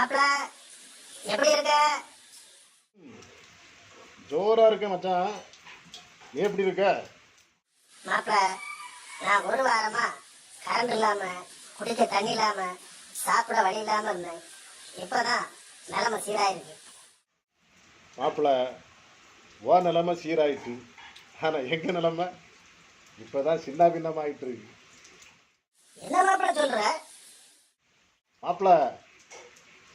மாப்பிள எப்படி இருக்க? ஜோரா இருக்க மச்சான். நீ எப்படி இருக்க? மாப்பிள நான் ஒரு வாரமா கரண்ட் இல்லாம, குடிக்க தண்ணி இல்லாம, சாப்பிட வழி இல்லாம இருந்தேன். இப்பதான் நிலைமை சீராயிருக்கு. மாப்பிள்ள, ஓ நிலைமை சீராயிட்டு, ஆனா எங்க நிலைமை இப்பதான் சின்ன பின்னமாயிட்டு இருக்கு. என்ன மாப்பிள சொல்ற? மாப்பிள்ள,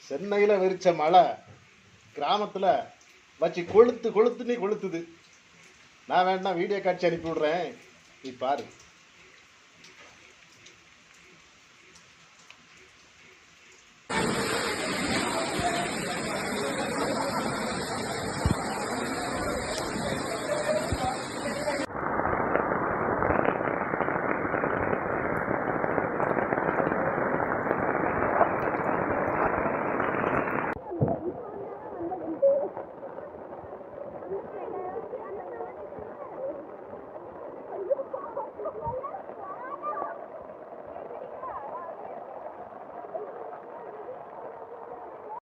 சென்னையில வெறிச்ச மழை கிராமத்துல வச்சு கொளுத்து கொளுத்து நீ கொளுத்துது. நான் வேணா வீடியோ காட்சி அனுப்பி விடுறேன், நீ பாரு.